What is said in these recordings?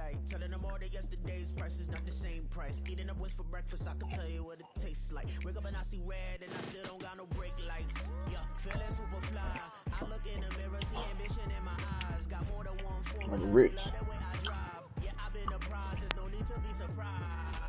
like. Telling them all that yesterday's price is not the same price. Eating up wings for breakfast, I can tell you what it tastes like. Wake up and I see red and I still don't got no brake lights. Yeah, feeling super fly. I look in the mirror, see ambition in my eyes. Got more than one form of rich. love the way I drive. Yeah, I've been a prize, there's no need to be surprised.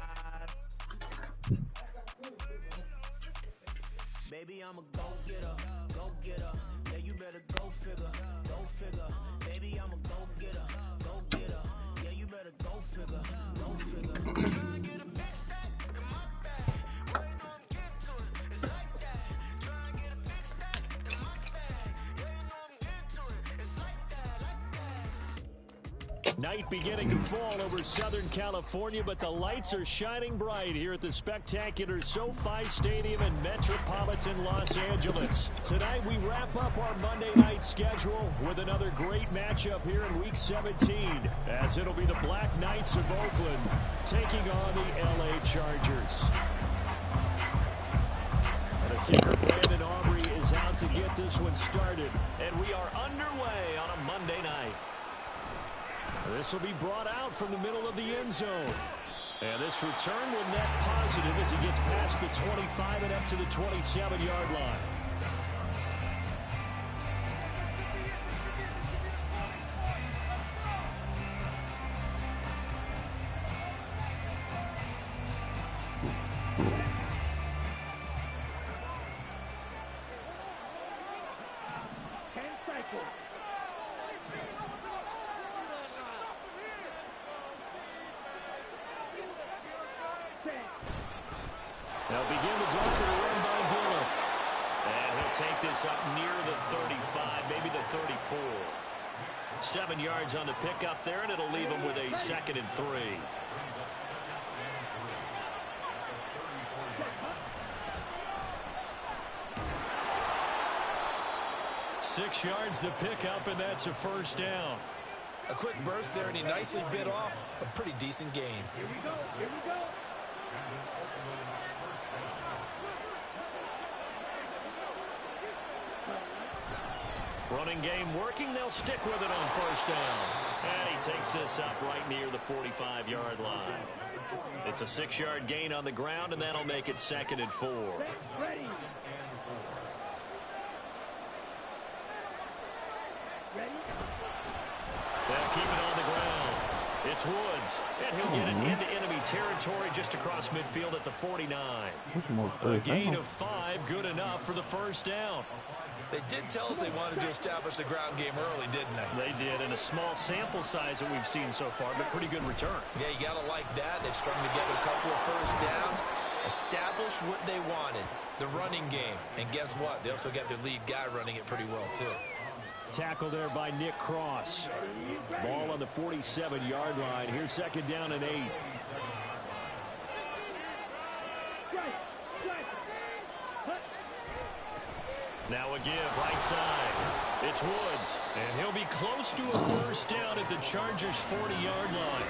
Baby, I'm a go-getter, go-getter. Yeah, you better go figure, go figure. Baby, I'm a go-getter, go-getter. Yeah, you better go figure, go figure. Try and get a big stack in my bag. Well, you know I'm getting to it, it's like that. Try and get a big stack in my bag. Yeah, you know I'm getting to it, it's like that, like that. Night beginning to fall over Southern California, but the lights are shining bright here at the spectacular SoFi Stadium in metropolitan Los Angeles. Tonight we wrap up our Monday night schedule with another great matchup here in Week 17, as it'll be the Black Knights of Oakland taking on the LA Chargers. And a kicker, Brandon Aubrey, is out to get this one started, and we are underway on a Monday night. This will be brought out from the middle of the end zone. And this return will net positive as he gets past the 25 and up to the 27-yard line. They'll begin the block of the run by Dillon. And he'll take this up near the 35, maybe the 34. 7 yards on the pickup there, and it'll leave him with a 2nd and 3. Six yards the pickup, and that's a first down. A quick burst there, and he nicely bit off a pretty decent gain. Here we go, here we go. Running game working. They'll stick with it on first down. And he takes this up right near the 45-yard line. It's a 6-yard gain on the ground, and that'll make it 2nd and 4. Ready. They'll keep it on the ground. It's Woods, and he'll get it into enemy territory just across midfield at the 49. A gain of 5, good enough for the first down. They did tell us they wanted to establish the ground game early, didn't they? They did, in a small sample size that we've seen so far, but pretty good return. Yeah, you got to like that. They've strung together a couple of first downs, established what they wanted, the running game. And guess what? They also got their lead guy running it pretty well, too. Tackle there by Nick Cross. Ball on the 47-yard line. Here's 2nd down and 8. Now a give, right side. It's Woods, and he'll be close to a first down at the Chargers' 40-yard line.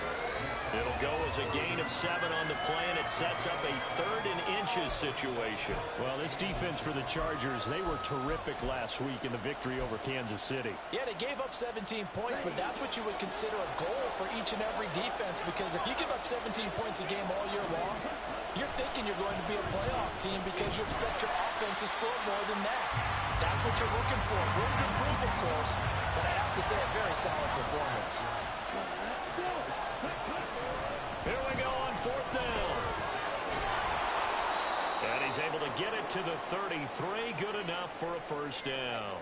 It'll go as a gain of 7 on the play, and it sets up a 3rd and inches situation. Well, this defense for the Chargers, they were terrific last week in the victory over Kansas City. Yeah, they gave up 17 points, but that's what you would consider a goal for each and every defense, because if you give up 17 points a game all year long, you're thinking you're going to be a playoff team because you expect your offense to score more than that. That's what you're looking for. Room to improve, of course, but I have to say a very solid performance. Here we go on 4th down. And he's able to get it to the 33. Good enough for a first down.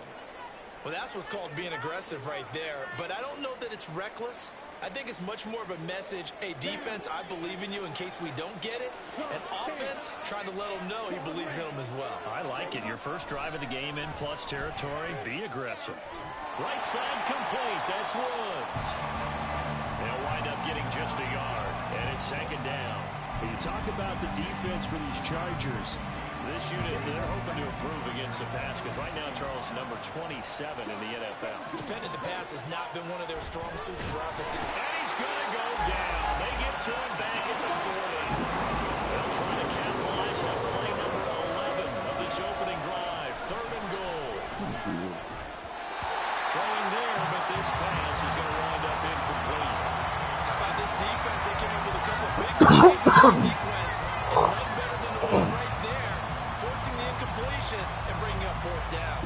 Well, that's what's called being aggressive right there. But I don't know that it's reckless. I think it's much more of a message, hey, defense, I believe in you in case we don't get it. And offense, trying to let him know he believes in him as well. I like it. Your first drive of the game in plus territory. Be aggressive. Right side complete. That's Woods. They'll wind up getting just a yard. And it's 2nd down. When you talk about the defense for these Chargers, this unit, they're hoping to improve against the pass because right now, Charles, number 27 in the NFL. Defending the pass has not been one of their strong suits throughout the season. And he's going to go down. They get to him back at the 40. They'll try to capitalize on play number 11 of this opening drive. 3rd and goal. Throwing there, but this pass is going to wind up incomplete. How about plays in the sequence, and none better than the one right there, forcing the incompletion and bringing up fourth down.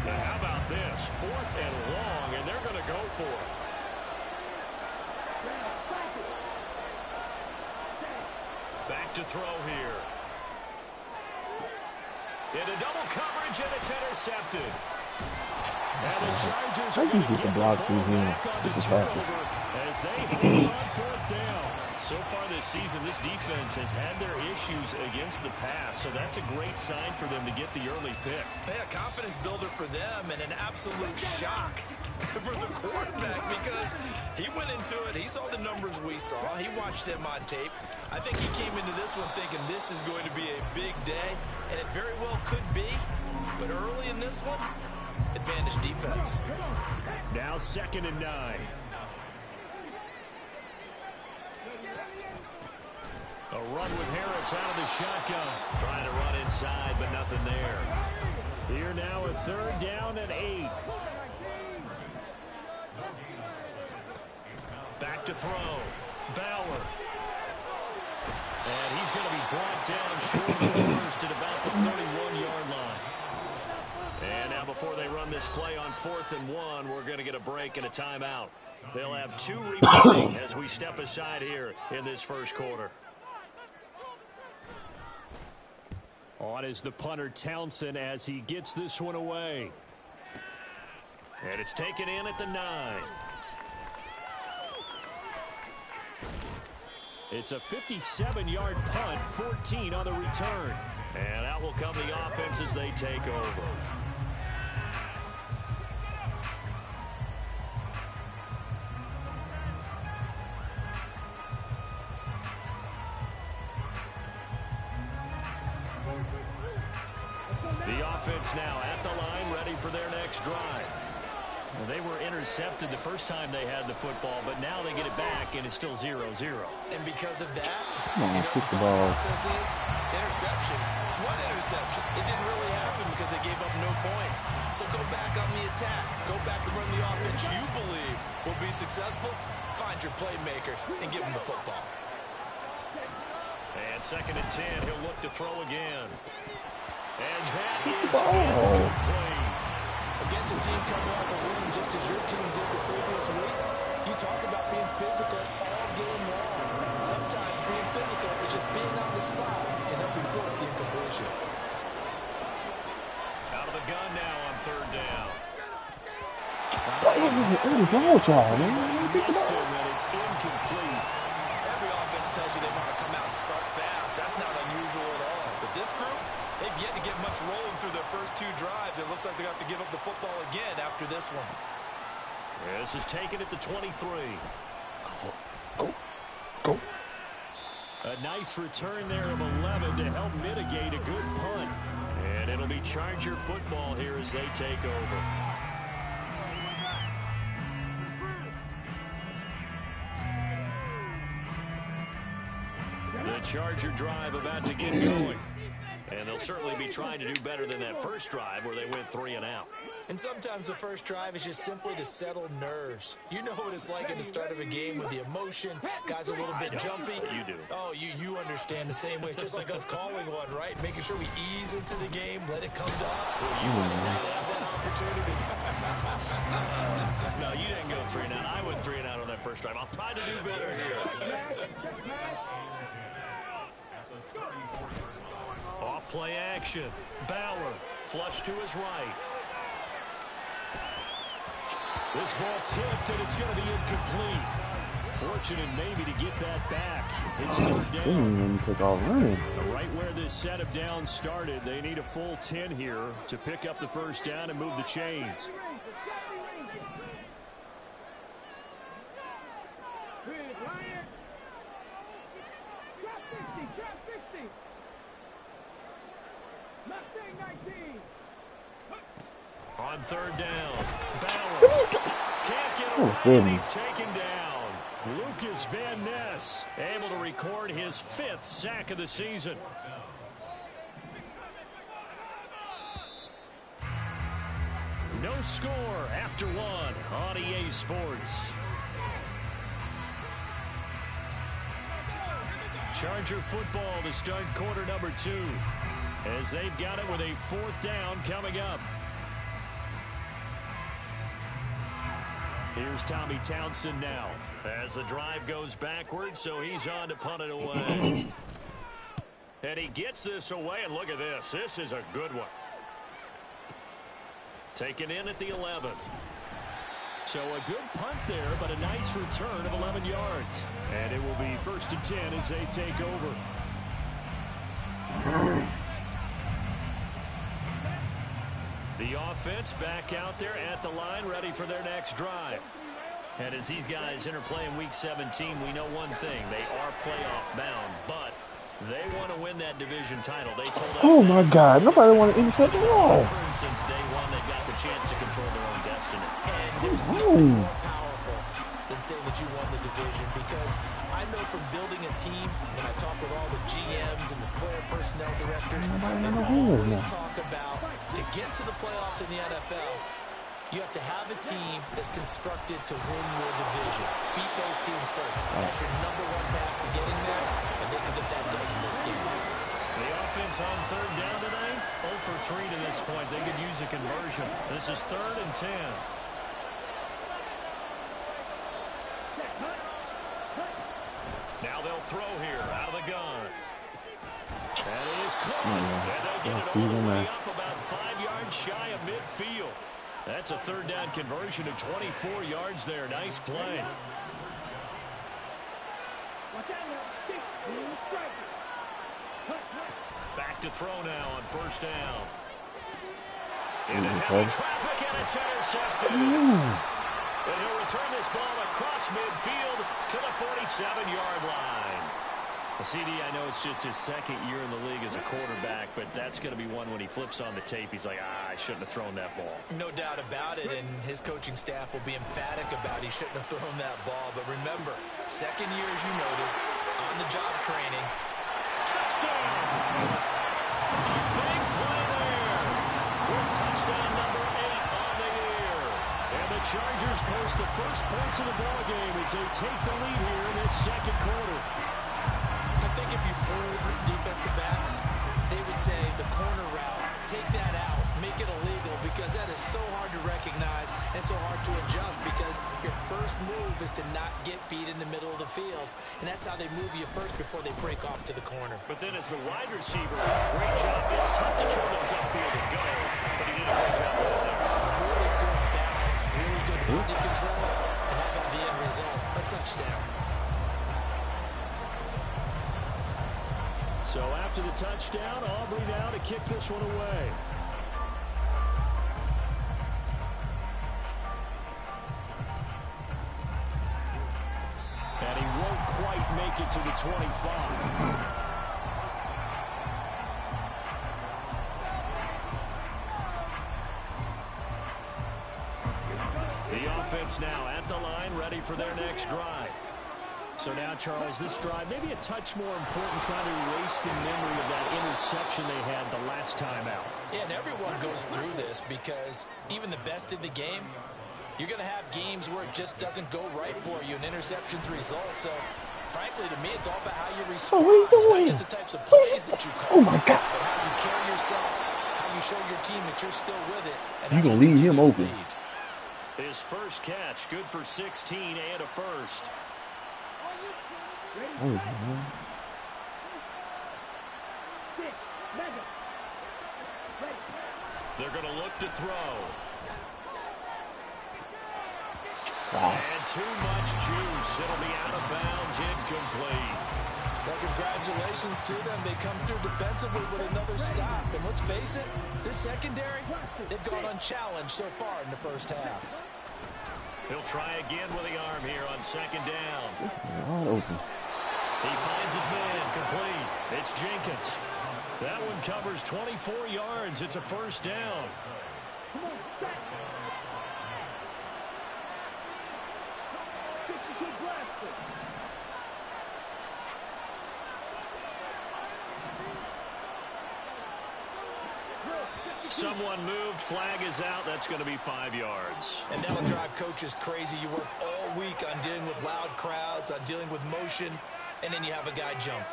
Now how about this? 4th and long, and they're going to go for it. Back to throw here. Into double coverage, and it's intercepted. And the Chargers are going to get the ball back on the turnover as they hold on 4th down. So far this season, this defense has had their issues against the pass, so that's a great sign for them to get the early pick. Yeah, confidence builder for them and an absolute shock for the quarterback because he went into it. He saw the numbers we saw. He watched them on tape. I think he came into this one thinking this is going to be a big day, and it very well could be. But early in this one, advantage defense. Now 2nd and 9. A run with Harris out of the shotgun. Trying to run inside, but nothing there. Here now a 3rd down and 8. Back to throw. Bauer. And he's going to be brought down short of the first at about the 31-yard line. And now before they run this play on 4th and 1, we're going to get a break and a timeout. They'll have 2 remaining as we step aside here in this first quarter. On is the punter Townsend as he gets this one away. And it's taken in at the 9. It's a 57-yard punt, 14 on the return. And out will come the offense as they take over. The offense now at the line, ready for their next drive. Well, they were intercepted the first time they had the football, but now they get it back, and it's still 0-0. And because of that, kick the ball. Interception. What interception? It didn't really happen because they gave up no points. So go back on the attack. Go back and run the offense you believe will be successful. Find your playmakers and give them the football. And 2nd and 10, he'll look to throw again. And that is incomplete. Against a team coming off a win just as your team did the previous week, you talk about being physical all game long. Sometimes being physical is just being on the spot and helping force the incompletion. Out of the gun now on 3rd down. What is wrong with y'all, man? Missed it, and it's incomplete. Every offense tells you they want to come out and start fast. That's not unusual at all. But this group, they've yet to get much rolling through their first 2 drives. It looks like they're going to have to give up the football again after this one. This is taken at the 23. Go. A nice return there of 11 to help mitigate a good punt. And it'll be Charger football here as they take over. The Charger drive about to get going. And they'll certainly be trying to do better than that first drive where they went 3 and out. And sometimes the first drive is just simply to settle nerves. You know what it's like at the start of a game with the emotion. Guys a little bit jumpy. You do. Oh, you understand the same way. It's just like us calling one, right? Making sure we ease into the game, let it come to us. You have that opportunity. No, you didn't go 3 and out. I went 3 and out on that first drive. I'll try to do better here. Off play action. Bauer flush to his right. This ball tipped, and it's going to be incomplete. Fortunate maybe to get that back. It's 3rd down. Took all running. Right where this set of downs started, they need a full 10 here to pick up the first down and move the chains. On 3rd down, Bauer can't get away, he's taken down. Lucas Van Ness able to record his 5th sack of the season. No score after one on EA Sports. Charger football to start quarter number 2, as they've got it with a 4th down coming up. Here's Tommy Townsend now as the drive goes backwards, so he's on to punt it away. And he gets this away, and look at this. This is a good one. Taken in at the 11. So a good punt there, but a nice return of 11 yards. And it will be 1st and 10 as they take over. The offense back out there at the line, ready for their next drive. And as these guys interplay in Week 17, we know one thing. They are playoff bound, but they want to win that division title. They told us. Oh, my God. Nobody want to intercept the ball. Since day one, they've got the chance to control their own destiny. And there's nothing more powerful than saying that you won the division, because I know from building a team, when I talk with all the GMs and the player personnel directors, they always talk about to get to the playoffs in the NFL, you have to have a team that's constructed to win your division. Beat those teams first. That's your number one path to getting there, and they can get that done in this game. The offense on 3rd down today, 0 for 3 to this point. They could use a conversion. This is 3rd and 10. Now they'll throw here out of the gun. And it is caught. And they'll get it all the way up about 5 yards shy of midfield. That's a 3rd down conversion of 24 yards there. Nice play. Back to throw now on 1st down. Into heavy traffic, and it's intercepted. And he'll return this ball across midfield to the 47-yard line. CD, I know it's just his 2nd year in the league as a quarterback, but that's going to be one when he flips on the tape. He's like, I shouldn't have thrown that ball. No doubt about it, and his coaching staff will be emphatic about he shouldn't have thrown that ball. But remember, 2nd year, as you noted, on-the-job training. Touchdown! Big play there. With touchdown number 8 on the year. And the Chargers post the first points of the ballgame as they take the lead here in this 2nd quarter. I think if you pulled defensive backs, they would say the corner route, take that out, make it illegal, because that is so hard to recognize and so hard to adjust, because your first move is to not get beat in the middle of the field, and that's how they move you first before they break off to the corner. But then as the wide receiver, great job. It's tough to turn those upfield and go, but he did a great job with it. Really good balance, really good body control, and how about the end result? A touchdown. So after the touchdown, Aubrey now to kick this one away. And he won't quite make it to the 25. The offense now at the line, ready for their next drive. So now, Charles, this drive maybe a touch more important, trying to erase the memory of that interception they had the last time out. Yeah, and everyone goes through this, because even the best in the game, you're going to have games where it just doesn't go right for you, and interceptions result. So, frankly, to me, it's all about how you respond. Oh, what are you doing? Not just the types of plays that you call. Oh, my God. But how you carry yourself, how you show your team that you're still with it. And You're how going to leave him continue to open. lead. His first catch, good for 16 and a first. Oh, man. They're going to look to throw. Wow. And too much juice. It'll be out of bounds, incomplete. Well, congratulations to them. They come through defensively with another stop. And let's face it, this secondary, they've gone unchallenged so far in the first half. He'll try again with the arm here on 2nd down. Wide open. He finds his man, complete. It's Jenkins. That one covers 24 yards. It's a first down. Someone moved. Flag is out. That's going to be 5 yards. And that'll drive coaches crazy. You work all week on dealing with loud crowds, on dealing with motion, and then you have a guy jump.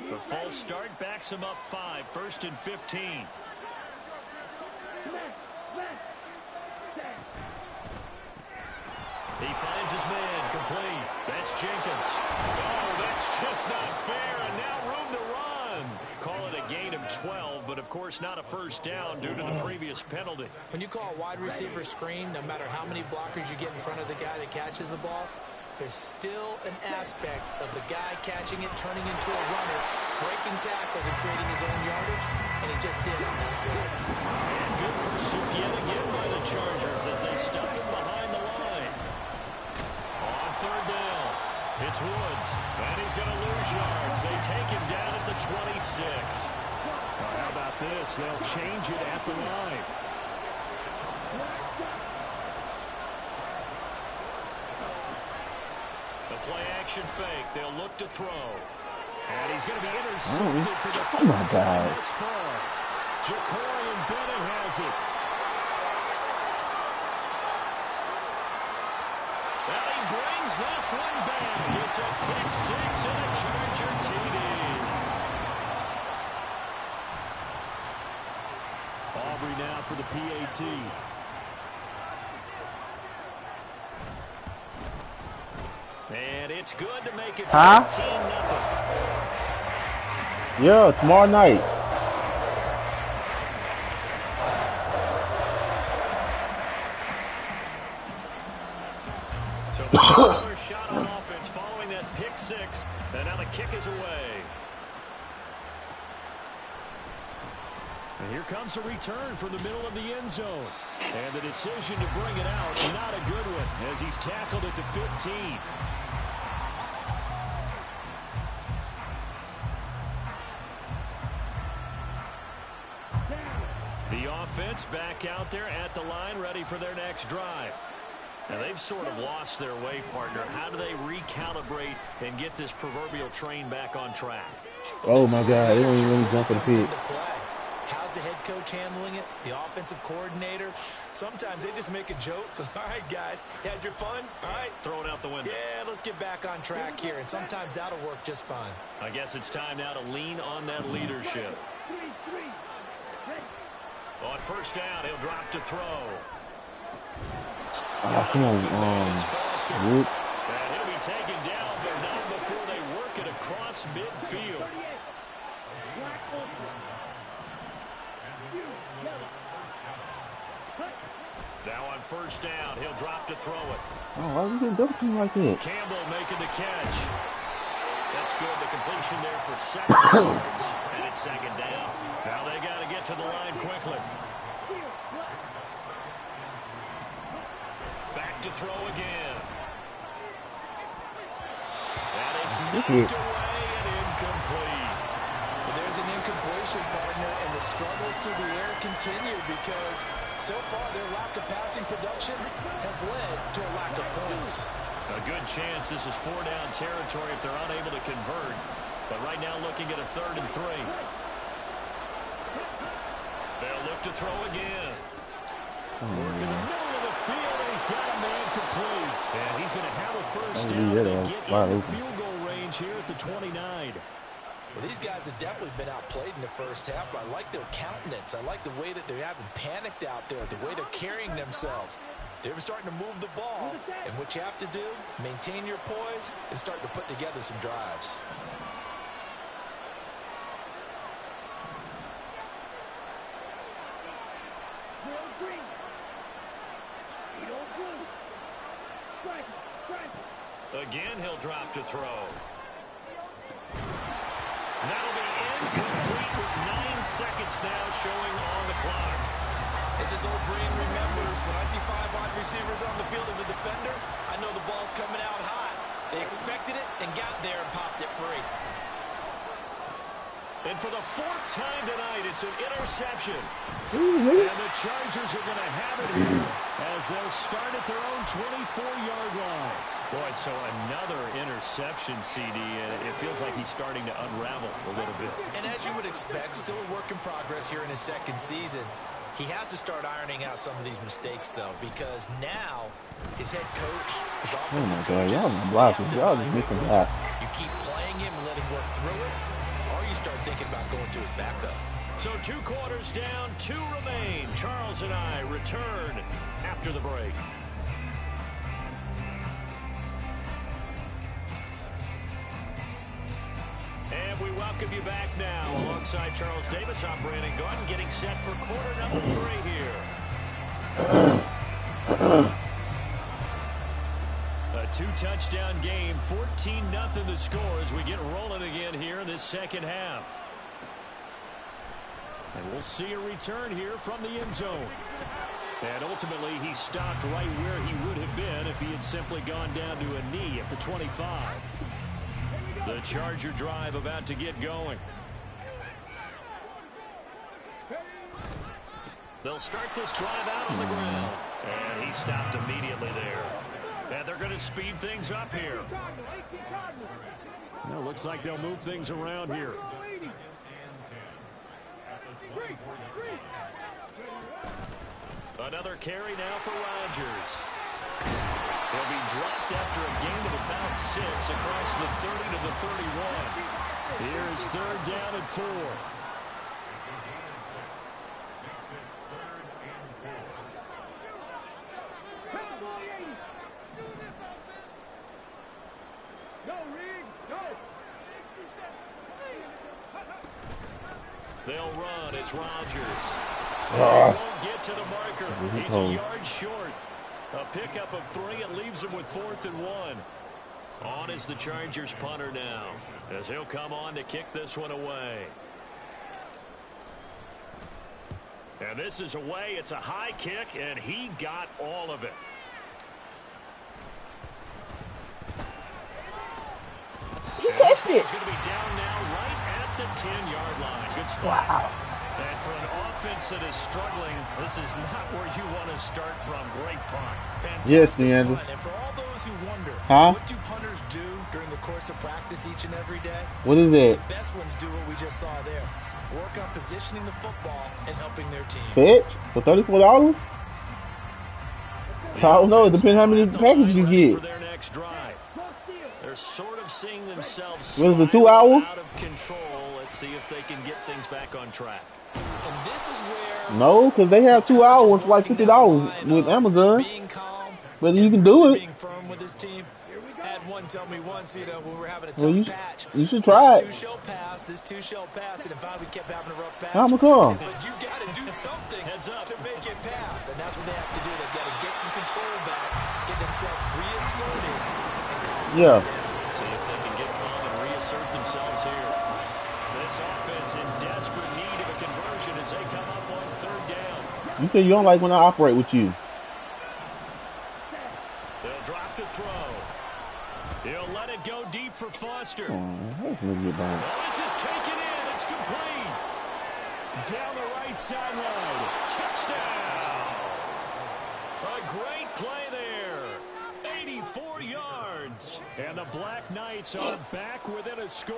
The false start backs him up 5. 1st and 15. He finds his man, complete. That's Jenkins. Oh, that's just not fair, and now room to run. Call it a gain of 12, but of course not a first down due to the previous penalty. When you call a wide receiver screen, no matter how many blockers you get in front of the guy that catches the ball, there's still an aspect of the guy catching it, turning into a runner, breaking tackles and creating his own yardage, and he just did on that play. And good pursuit yet again by the Chargers as they stuff him behind the line. On 3rd down, it's Woods, and he's going to lose yards. They take him down at the 26. How about this? They'll change it at the line. Play-action fake. They'll look to throw. And he's going to be intercepted for the first time this far. Jacorian Bennett has it. And he brings this one back. It's a pick 6 and a Charger TD. Aubrey now for the PAT. And it's good to make it 14-0. Yeah, tomorrow night. So another shot on offense following that pick 6, and now the kick is away. And here comes a return from the middle of the end zone. And the decision to bring it out, not a good one, as he's tackled at the 15. The offense back out there at the line, ready for their next drive. Now, they've sort of lost their way, partner. How do they recalibrate and get this proverbial train back on track? Oh, my God. They don't even really jump in the pit. How's the head coach handling it? The offensive coordinator? Sometimes they just make a joke. All right, guys, had your fun? All right. Throw it out the window. Yeah, let's get back on track here. And sometimes that'll work just fine. I guess it's time now to lean on that leadership. On 1st down, he'll drop to throw. Oh, come on. And he'll be taken down, but not before they work it across midfield. Now on 1st down, he'll drop to throw it. Oh, why are we getting double team like that? Campbell making the catch. That's good. The completion there for 7 yards. And it's 2nd down. Now they got to get to the line quickly. Back to throw again. And it's knocked away and incomplete. Well, there's an incompletion, partner, and the struggles through the air continue because so far their lack of passing production has led to a lack of points. A good chance this is 4-down territory if they're unable to convert. But right now looking at a 3rd and 3. They'll look to throw again. Work in the middle of the field, and he's got a man complete. And he's going to have a first down and get in the field goal range here at the 29. Well, these guys have definitely been outplayed in the first half, but I like their countenance. I like the way that they haven't panicked out there, the way they're carrying themselves. They're starting to move the ball, and what you have to do, maintain your poise and start to put together some drives. Again, he'll drop to throw. That'll be incomplete with 9 seconds now showing on the clock. As his old brain remembers, when I see 5 wide receivers on the field as a defender, I know the ball's coming out high. They expected it and got there and popped it free. And for the 4th time tonight, it's an interception. And the Chargers are going to have it here as they'll start at their own 24-yard line. Boy, so another interception, CD, and it feels like he's starting to unravel a little bit. And as you would expect, still a work in progress here in his second season. He has to start ironing out some of these mistakes, though, because now his head coach, his offensive coach, y'all blocking. Y'all just missing that. you keep playing him and let him work through it, or you start thinking about going to his backup. So 2 quarters down, 2 remain. Charles and I return after the break. And we welcome you back now. Alongside Charles Davis, I'm Brandon Gaudin, getting set for quarter number 3 here. A 2-touchdown game, 14-0 the score as we get rolling again here in this second half. And we'll see a return here from the end zone. And ultimately, he stopped right where he would have been if he had simply gone down to a knee at the 25. The Charger drive about to get going. They'll start this drive out on the ground. And he stopped immediately there. And they're going to speed things up here. Well, looks like they'll move things around here. Another carry now for Rodgers. He'll be dropped after a gain of about 6 across the 30 to the 31. Here's 3rd down and 4. They'll run. It's Rodgers. He won't get to the marker. He's a yard short. A pickup of 3. It leaves him with 4th and 1. On is the Chargers punter now, as he'll come on to kick this one away. And this is away. It's a high kick, and he got all of it. He touched it. He's going to be down now right at the 10-yard line. Good spot. Wow. And for an offense that is struggling, this is not where you want to start from. Great punt. Fantastic Yes, Neander. punt. And for all those who wonder, Huh? what do punters do during the course of practice each and every day? What is it? The best ones do what we just saw there. Work on positioning the football and helping their team. Fetch for $34? I don't know. It depends how many packages you For get. their next drive. They're sort of seeing themselves What is it, 2 spiral hours? out of control. Let's see if they can get things back on track. And this is where No, because they have 2 hours for like $50 with Amazon. being calm, Whether you can do it. being firm with his team. Had one tell me once, when we were having a tough Well, patch. you should try This it. two shall pass, and finally we kept having a rough patch. I'ma come. But you got to do something Heads up. to make it pass, and that's what they have to do. They've got to get some control back, get themselves reasserted, and calm Yeah. things down. See if they can get calm and reassert themselves here. This offense in desperate need of a conversion as they come up on 3rd down. You say you don't like when I operate with you. They'll drop the throw. He'll let it go deep for Foster. Let's get down. Oh, this is taken in. It's complete. Down the right sideline. Touchdown. A great play there. 84 yards. And the Black Knights are back within a score.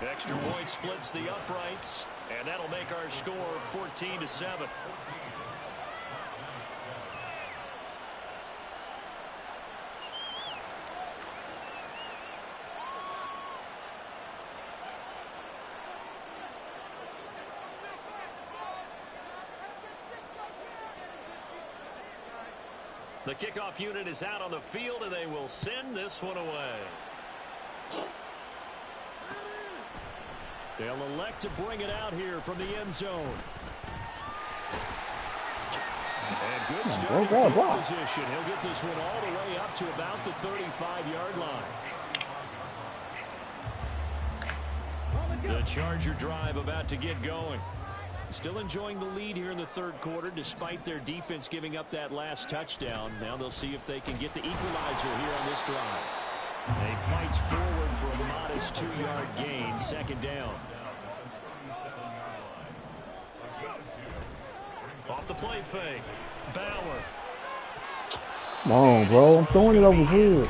Extra point splits the uprights. And that'll make our score 14-7. The kickoff unit is out on the field, and they will send this one away. They'll elect to bring it out here from the end zone. And good starting field position. He'll get this one all the way up to about the 35-yard line. The Charger drive about to get going. Still enjoying the lead here in the 3rd quarter despite their defense giving up that last touchdown. Now they'll see if they can get the equalizer here on this drive. They fights forward for a modest 2-yard gain, 2nd down. Off off the play fake. Bauer. Come on, bro. I'm throwing it over here.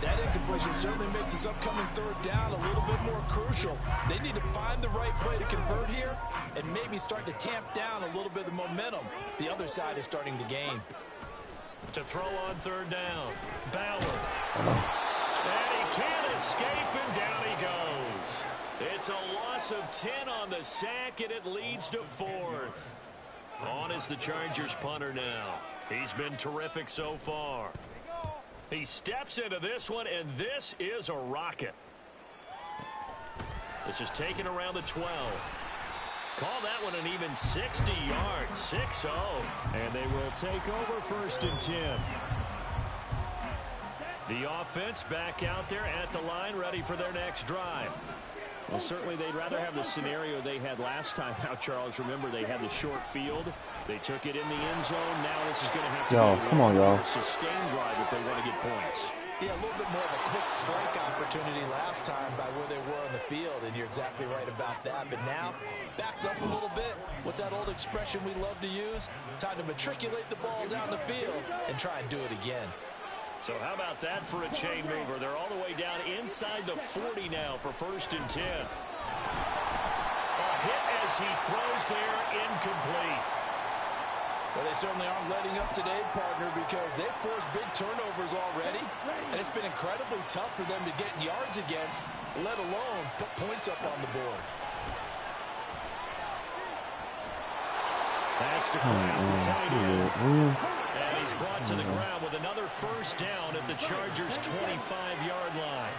That incompletion certainly makes this upcoming third down a little bit more crucial. They need to find the right play to convert here and maybe start to tamp down a little bit of momentum. The other side is starting to gain. To throw on third down. Bauer. And he can't escape, and down he goes. It's a loss of 10 on the sack, and it leads to fourth. On is the Chargers punter now. He's been terrific so far. He steps into this one, and this is a rocket. This is taken around the 12. Call that one an even 60 yards, 6-0. And they will take over 1st and 10. The offense back out there at the line, ready for their next drive. Well, certainly they'd rather have the scenario they had last time out, Charles. Remember, they had the short field. They took it in the end zone. Now this is going to have to be a sustained drive if they want to get points. Yeah, a little bit more of a quick strike opportunity last time by where they were on the field, and you're exactly right about that. But now, backed up a little bit. What's that old expression we love to use? Time to matriculate the ball down the field and try and do it again. So how about that for a chain mover? They're all the way down inside the 40 now for 1st and 10. A hit as he throws there, incomplete. Well, they certainly aren't letting up today, partner, because they've forced big turnovers already, and it's been incredibly tough for them to get yards against, let alone put points up on the board. That's to Kraft, the tight end. And he's brought to the ground with another 1st down at the Chargers' 25-yard line.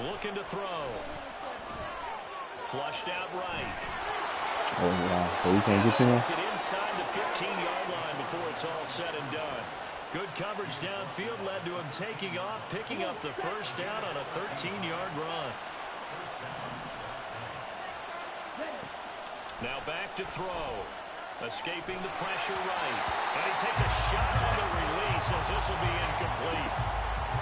Looking to throw. Flushed out right. Oh, wow. So we can't get to him? Get inside the 15-yard line before it's all said and done. Good coverage downfield led to him taking off, picking up the 1st down on a 13-yard run. Now back to throw. Escaping the pressure right. And he takes a shot on the release as this will be incomplete.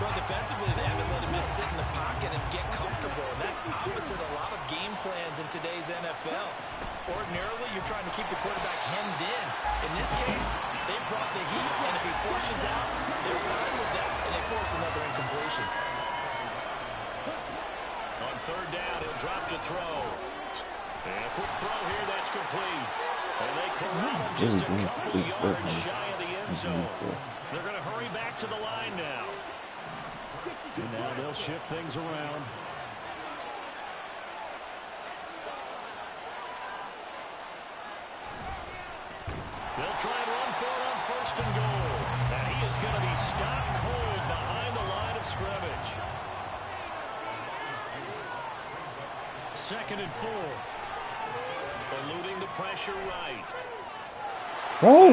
Well, defensively, they haven't let him just sit in the pocket and get comfortable. And that's opposite a lot of game plans in today's NFL. Ordinarily, you're trying to keep the quarterback hemmed in. In this case, they brought the heat, and if he forces out, they're fine with that, and they force another incompletion. On 3rd down, he'll drop to throw. And a quick throw here, that's complete. And they corral him just a couple yards shy of the end zone. They're going to hurry back to the line now. And now they'll shift things around. They'll try and run for it on 1st and goal. And he is going to be stopped cold behind the line of scrimmage. 2nd and 4. Eluding the pressure right. Oh,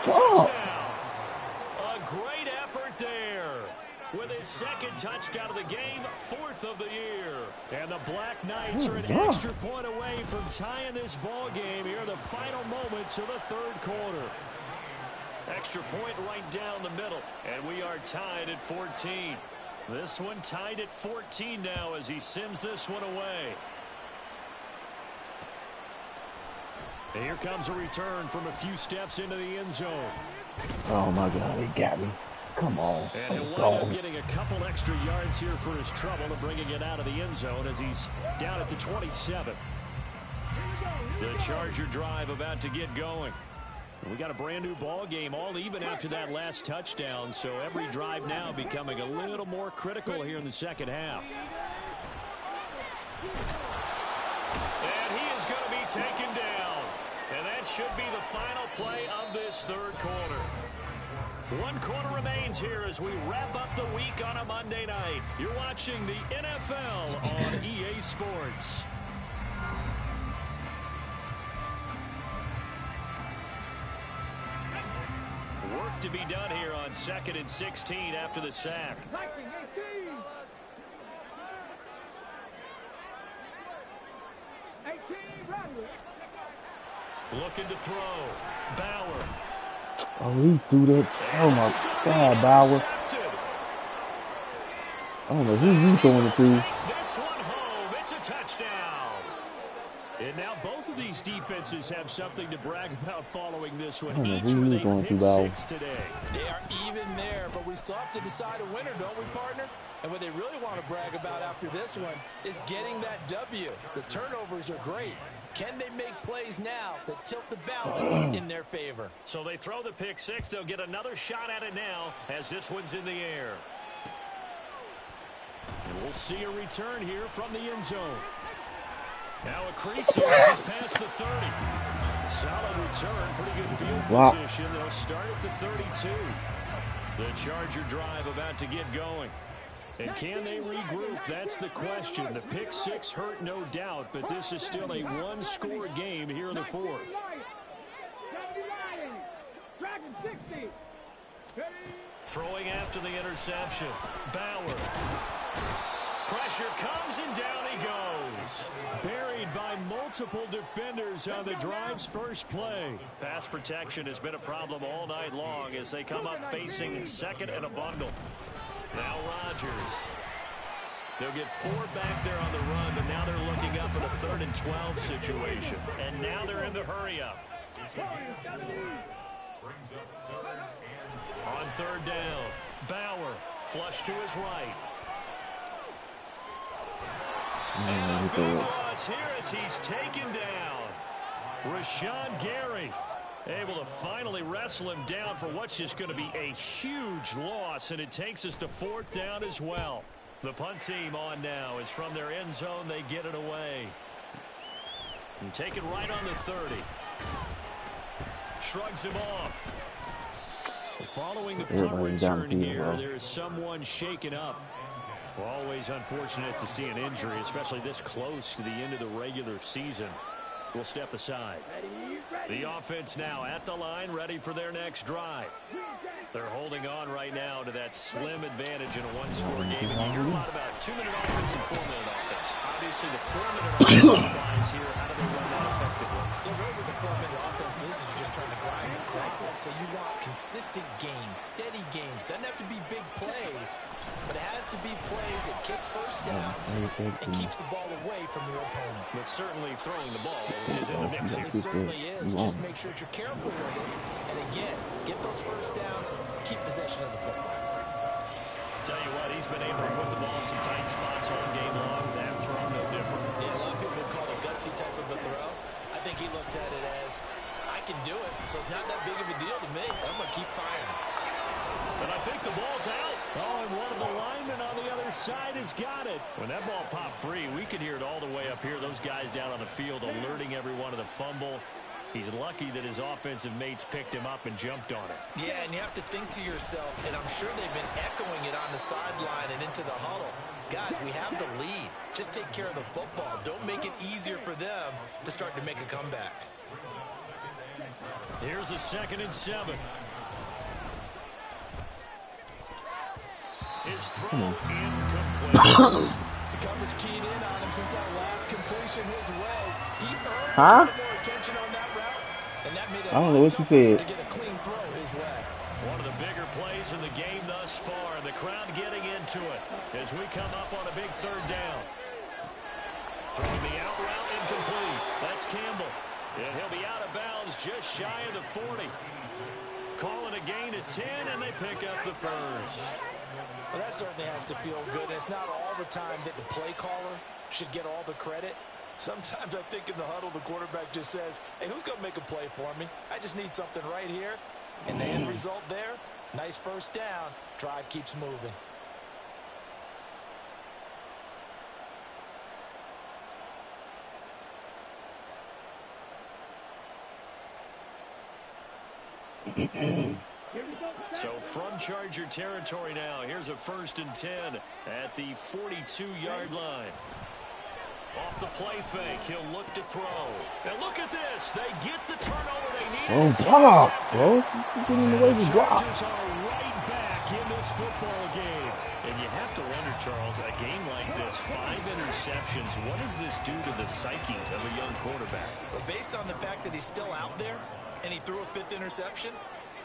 Touchdown. A great effort there. With his 2nd touchdown of the game, 4th of the year. And the Black Knights are an extra point away from tying this ball game here in the final moments of the 3rd quarter. Extra point right down the middle. And we are tied at 14. This one tied at 14 now as he sends this one away. And here comes a return from a few steps into the end zone. Oh, my God. He got me. Come on. And he'll wind up getting a couple extra yards here for his trouble and bringing it out of the end zone as he's down at the 27. The Charger drive about to get going. We got a brand new ball game, all even after that last touchdown, so every drive now becoming a little more critical here in the 2nd half. And he is going to be taken down. And that should be the final play of this 3rd quarter. 1 quarter remains here as we wrap up the week on a Monday night. You're watching the NFL on EA Sports. Work to be done here on 2nd and 16 after the sack. Looking to throw. Bauer. Oh, he threw that. Oh, my God, Bauer. I don't know who you throwing it to. This one home. It's a touchdown. And now both of these defenses have something to brag about following this one. I don't know Each who with he's a going to, pick Val. six today. They are even there, but we still have to decide a winner, don't we, partner? And what they really want to brag about after this one is getting that W. The turnovers are great. Can they make plays now that tilt the balance in their favor? So they throw the pick six. They'll get another shot at it now as this one's in the air. And we'll see a return here from the end zone. Now Acrecio is past the 30. Solid return, pretty good field position. They'll start at the 32. The Charger drive about to get going. And can they regroup? That's the question. The pick six hurt, no doubt, but this is still a one-score game here in the fourth. Throwing after the interception. Bauer. Pressure comes and down he goes. Buried by multiple defenders on the drive's first play. Pass protection has been a problem all night long as they come up facing second and a bundle. Now Rodgers. They'll get 4 back there on the run, but now they're looking up at a 3rd and 12 situation. And now they're in the hurry up. On 3rd down, Bauer flush to his right. And a big loss here as he's taken down. Rashawn Gary able to finally wrestle him down for what's just going to be a huge loss, and it takes us to 4th down as well. The punt team on now is from their end zone. They get it away. And take it right on the 30. Shrugs him off. Following the punt return here, there is someone shaken up. Always unfortunate to see an injury, especially this close to the end of the regular season. We'll step aside. The offense now at the line, ready for their next drive. They're holding on right now to that slim advantage in a one-score game. And you hear a lot about 2-minute offense and 4-minute offense. Obviously, the 4-minute offense applies here. How do they run that effectively? The road with the 4-minute offense is you're just trying to grind the clock. So you want consistent gains, steady gains. Doesn't have to be big plays, but it has to be plays that gets first downs and keeps the ball away from your opponent. But certainly throwing the ball is in the mix here. It certainly is. Just make sure that you're careful with it. And again, get those first downs, keep possession of the football. Tell you what, he's been able to put the ball in some tight spots all game long. That throw, no different. Yeah, a lot of people would call it a gutsy type of a throw. I think he looks at it as, I can do it, so it's not that big of a deal to me. I'm going to keep firing. And I think the ball's out. Oh, and one of the linemen on the other side has got it. When that ball popped free, we could hear it all the way up here. Those guys down on the field alerting everyone of the fumble. He's lucky that his offensive mates picked him up and jumped on it. Yeah, and you have to think to yourself, and I'm sure they've been echoing it on the sideline and into the huddle. Guys, we have the lead. Just take care of the football. Don't make it easier for them to start to make a comeback. Here's a 2nd and 7. His throw incomplete. The coverage keyed in on him since that last completion his way. He earned more attention on that route, and that made it I don't know what you said. to get a clean throw his way. One of the bigger plays in the game thus far, and the crowd getting into it as we come up on a big 3rd down. Throwing the out route incomplete. That's Campbell. And he'll be out of bounds just shy of the 40. Calling a gain of 10, and they pick up the first. Well, that certainly has to feel good. It's not all the time that the play caller should get all the credit. Sometimes I think in the huddle, the quarterback just says, hey, who's going to make a play for me? I just need something right here. And the end result there, nice first down. Drive keeps moving. So from Charger territory now, here's a 1st and 10 at the 42-yard line. Off the play fake, he'll look to throw. And look at this. They get the turnover they need. Oh, block, bro. You're getting away with block. Chargers are right back in this football game. And you have to wonder, Charles, a game like this, 5 interceptions, what does this do to the psyche of a young quarterback? But based on the fact that he's still out there and he threw a 5th interception,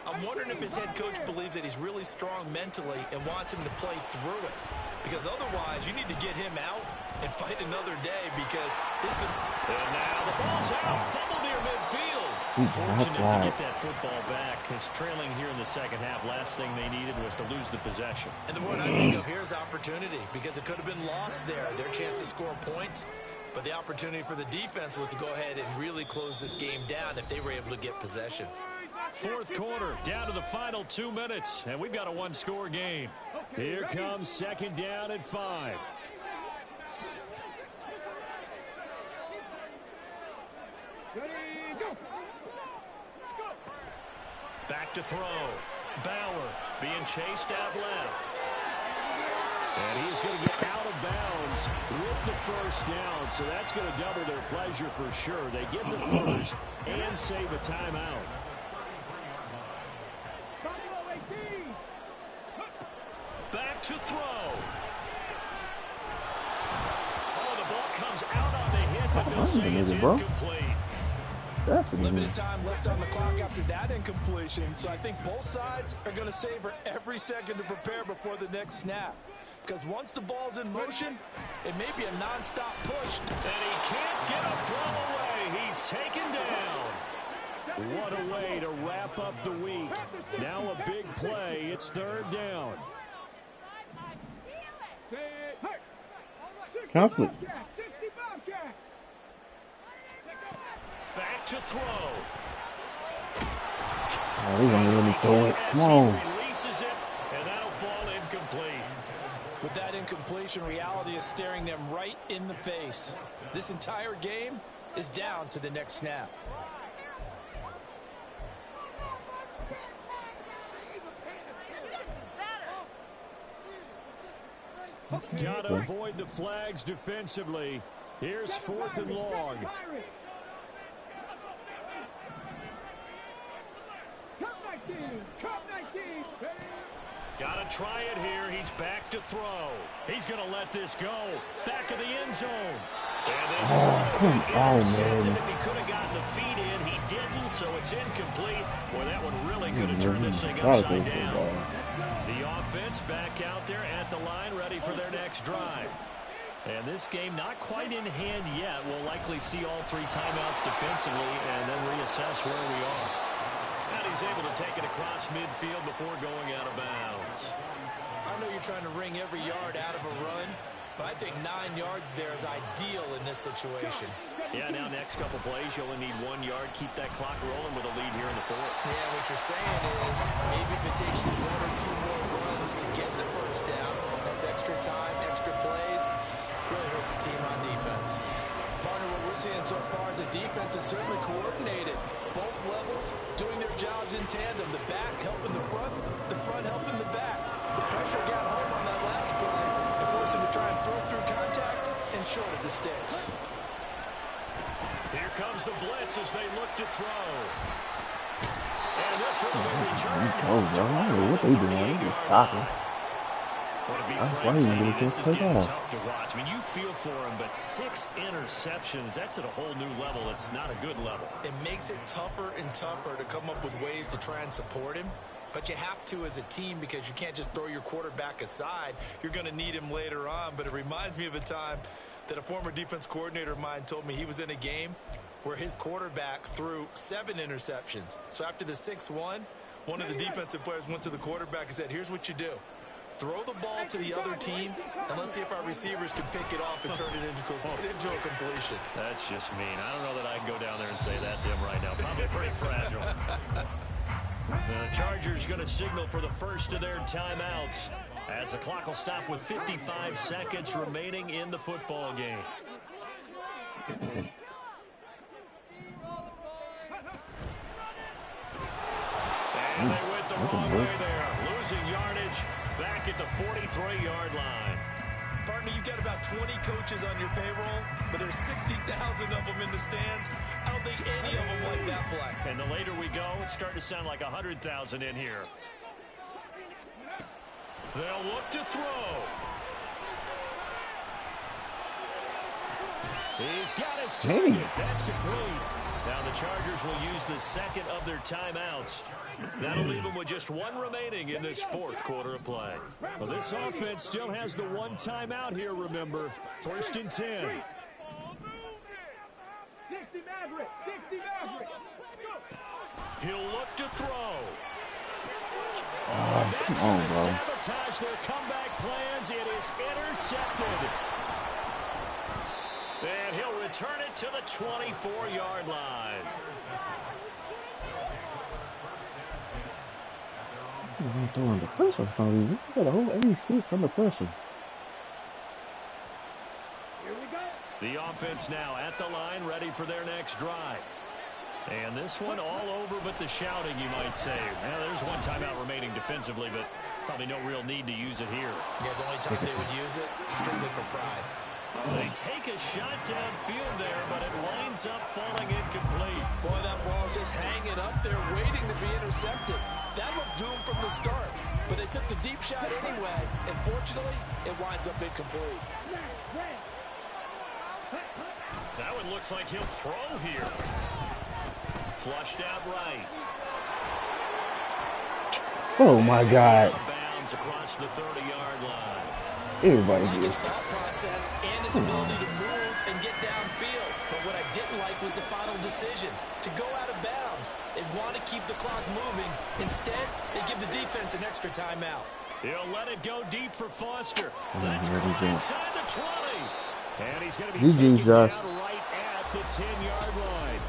I'm wondering if his head coach believes that he's really strong mentally and wants him to play through it. Because otherwise, you need to get him out and fight another day because this could... And now the ball's out. Fumble near midfield. Fortunate to get that football back. Because trailing here in the second half, last thing they needed was to lose the possession. And the word I think of here is opportunity, because it could have been lost there. Their chance to score points. But the opportunity for the defense was to go ahead and really close this game down if they were able to get possession. Fourth quarter, down to the final 2 minutes, and we've got a one-score game. Here comes second down at 5. Back to throw. Bauer being chased out left. And he's going to get out of bounds with the first down, so that's going to double their pleasure for sure. They get the first and save a timeout. Back to throw. Oh, the ball comes out on the hit, but they'll say it's incomplete. Limited time left on the clock after that incompletion, so I think both sides are going to savor every second to prepare before the next snap. Because once the ball's in motion, it may be a non-stop push. And he can't get a throw away. He's taken down. What a way to wrap up the week. Now a big play. It's third down. Cancel it. Back to throw. Oh, they won't let me throw it. Come on. Releases it, and that'll fall incomplete. With that incompletion, reality is staring them right in the face. This entire game is down to the next snap. Gotta avoid the flags defensively. Here's 4th and long. Gotta try it here. He's back to throw. He's gonna let this go. Back of the end zone. And this intercepted. If he could have gotten the feet in, he didn't, so it's incomplete. Boy, that one really could have turned this thing upside down. The offense back out there at the line, ready for their next drive. And this game not quite in hand yet. We'll likely see all 3 timeouts defensively and then reassess where we are. And he's able to take it across midfield before going out of bounds. I know you're trying to wring every yard out of a run, but I think 9 yards there is ideal in this situation. Yeah, now next couple plays, you only need 1 yard. Keep that clock rolling with a lead here in the 4th. Yeah, what you're saying is maybe if it takes you 1 or 2 more runs to get the first down, that's extra time, extra plays, really hurts the team on defense. Partner, what we're seeing so far is the defense is certainly coordinated. Both levels doing their jobs in tandem. The back helping the front helping the back. The pressure got home on that last play and forced him to try and throw through contact and short of the sticks. Here comes the blitz as they look to throw. And this one will be returned. Oh, bro, I don't know what they doing. They just stopping. That's why he didn't get a chance to take off. Tough to watch. I mean, you feel for him, but 6 interceptions, that's at a whole new level. It's not a good level. It makes it tougher and tougher to come up with ways to try and support him. But you have to as a team because you can't just throw your quarterback aside. You're going to need him later on. But it reminds me of a time that a former defense coordinator of mine told me he was in a game where his quarterback threw 7 interceptions. So after the 6-1, one of the defensive players went to the quarterback and said, here's what you do. Throw the ball to the other team, and let's see if our receivers can pick it off and turn it into a completion. That's just mean. I don't know that I can go down there and say that to him right now. Probably pretty fragile. The Chargers going to signal for the first of their timeouts as the clock will stop with 55 seconds remaining in the football game. And they went the wrong way there, losing yardage back at the 43-yard line. Partner, you've got about 20 coaches on your payroll, but there's 60,000 of them in the stands. I don't think any of them like that play. And the later we go, it's starting to sound like 100,000 in here. They'll look to throw. He's got his target. That's complete. Now the Chargers will use the second of their timeouts. That'll leave them with just one remaining in this fourth quarter of play. Well, this offense still has the one timeout here, remember. 1st and 10. 60 Maverick. 60 Maverick. He'll look to throw. Come on, bro. Sabotage their comeback plans. It is intercepted. And he'll return it to the 24-yard line. I'm throwing the pressure for some reason. You got a whole 86 under pressure. Here we go. The offense now at the line, ready for their next drive. And this one all over but the shouting, you might say. Now, there's one timeout remaining defensively, but probably no real need to use it here. Yeah, the only time they would use it, strictly for pride. They take a shot downfield there, but it winds up falling incomplete. Boy, that ball's just hanging up there, waiting to be intercepted. That looked doomed from the start, but they took the deep shot anyway, and fortunately, it winds up incomplete. That one looks like he'll throw here. Flushed out right. Oh my God. Bounds across the 30-yard line. Everybody Like here. his thought process and his ability to move and get downfield. But what I didn't like was the final decision to go out of bounds. They want to keep the clock moving. Instead, they give the defense an extra timeout. He'll let it go deep for Foster. That's caught inside the 20. And he's going to be GG, taken Josh. down right at the 10-yard line.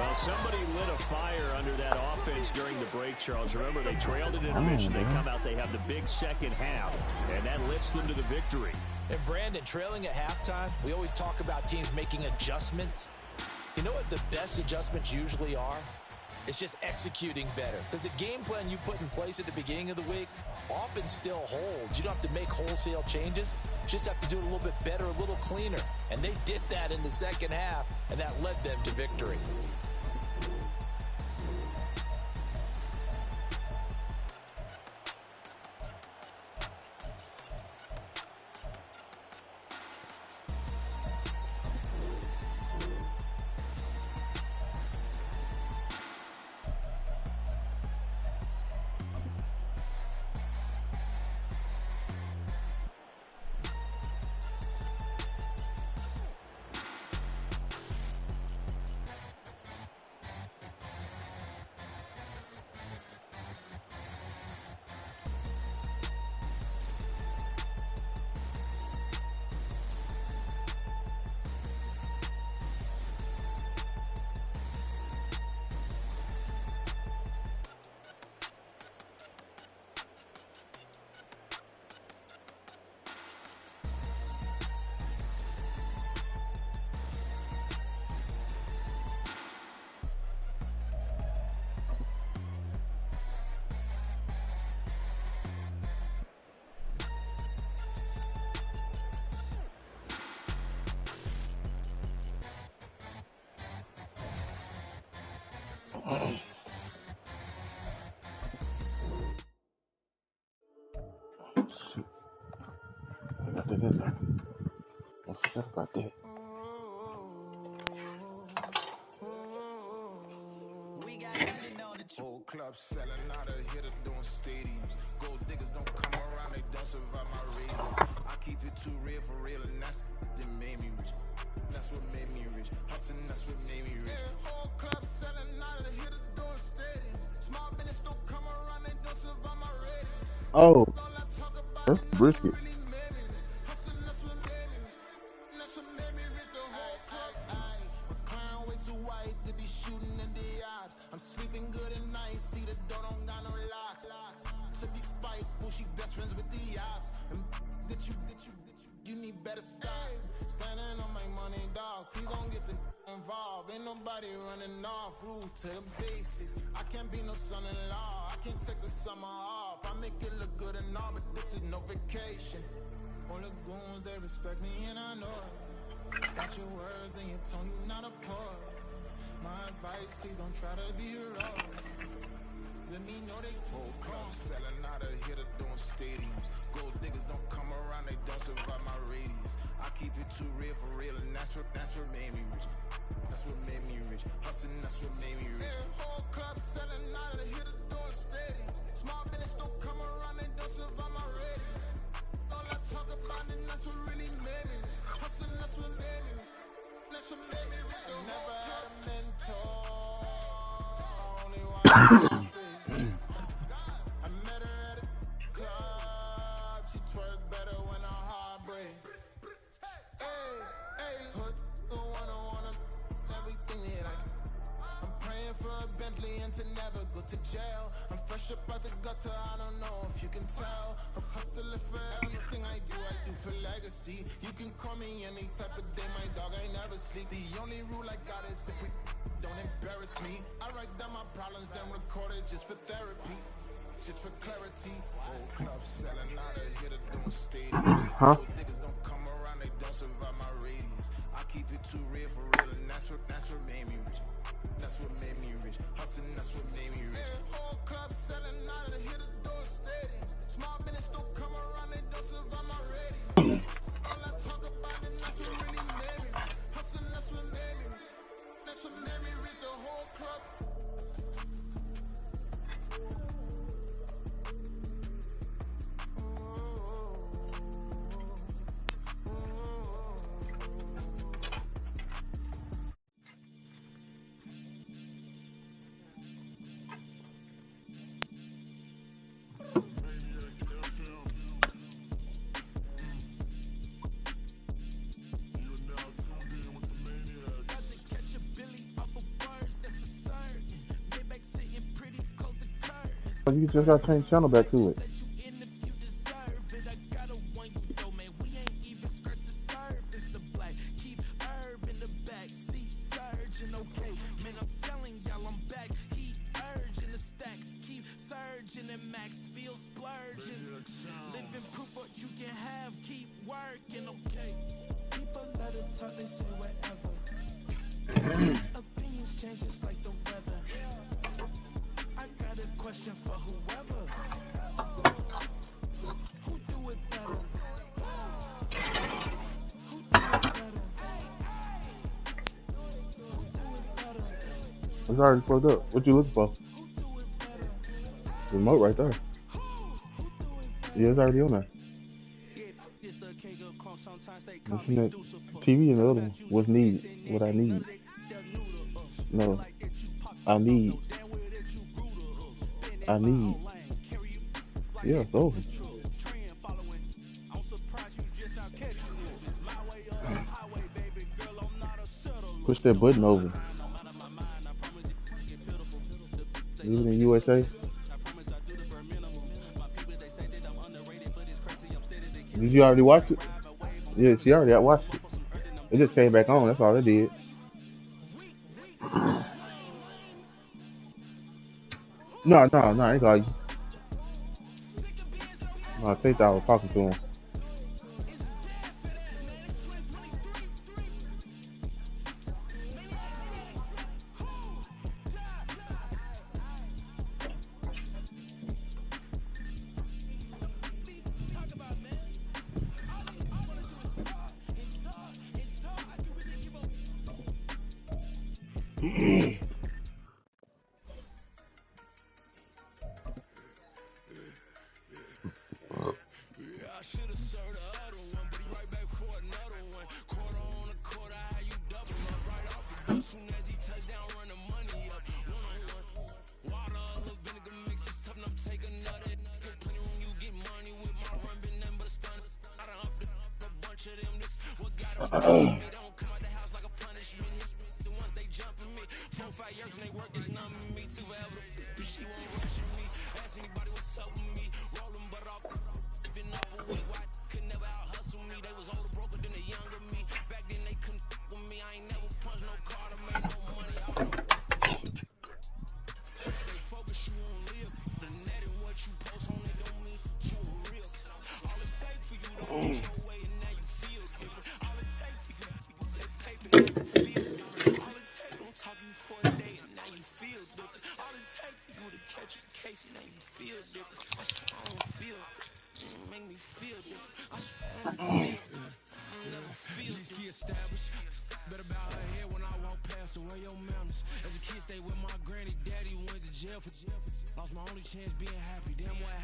Well, somebody lit a fire under that offense during the break, Charles. Remember, they trailed it in intermission. They come out, they have the big second half, and that lifts them to the victory. And Brandon, trailing at halftime, we always talk about teams making adjustments. You know what the best adjustments usually are? It's just executing better. Because the game plan you put in place at the beginning of the week often still holds. You don't have to make wholesale changes. You just have to do it a little bit better, a little cleaner. And they did that in the second half, and that led them to victory. I got that in there. Don't forget about that. We got London on the Whole club selling out of hitter doing stadiums. Gold diggers don't come around, they don't survive my ratings. I keep it too real for real, and that's that made me rich. That's what made me rich. Hustling, that's what made me rich. Whole club selling out of hitters doing stadiums. Small business don't come around, they don't survive my ratings. Oh, All I talk about that's brisket. really made me rich. Hustling, that's what made me rich. That's what made me rich. The whole club. My client way too white to be shooting in the odds. I'm sleeping good at night. See the door don't got no locks. To be spiteful, she best friends with the ops. And that you need better stocks. Standing on my money, dog. Please don't get the involved. Ain't nobody running off. Rules to the basics. I can't be no son-in-law. I can't take the summer off. I make it look good and all, but this is no vacation. All the goons, they respect me and I know it. Watch your words and your tone, you not a poet. My advice, please don't try to be heroic. Let me know they whole club selling out of hitter doing stadiums. Gold diggers don't come around, they don't survive my radius. I keep it too real for real, and that's what made me rich. That's what made me what made me rich. Whole club selling out of hit the door steady. Small business don't come around, they don't survive my ratings. All I talk about and that's what really made me rich. Hustling, that's what made me rich. That's what made me rich. I never had a mentor. Only one I met her at a club. She twerk better when her heart break. Hey, hood, wanna everything that I can. I'm praying for a Bentley and to never go to jail. I'm fresh up out the gutter, I don't know if you can tell. I'm hustling for everything I do for legacy. You can call me any type of day, my dog, I never sleep. The only rule I got is if we don't embarrass me. I write down my problems, then record it just for therapy. Just for clarity. Whole club selling out of here to doing stadium. Huh? Niggas don't come around, they don't survive my radius. I keep it too real for real, and that's what made me rich. That's what made me rich. Hustling, that's what made me rich. Whole club selling out of here to doing stadium. Small business don't come around, they don't survive my radius. All I talk about, and that's what really made me rich. Hustling, that's what made me rich. That's what made me rich. The whole club. You just gotta change channel back to it. It's already plugged up. What you looking for? Remote right there. Yeah, it's already on there. Listen to TV and the other one. What's needed? What I need. No. I need. Yeah, it's over. Push that button over. Leave it in USA. Did you already watch it? Yeah, she already watched it. It just came back on. That's all it did. No, I ain't call you. No, I think I was talking to him. Better bow her head when I walk past her. Where your manners? As a kid, stay jail for lost my only chance being happy. Damn what happened.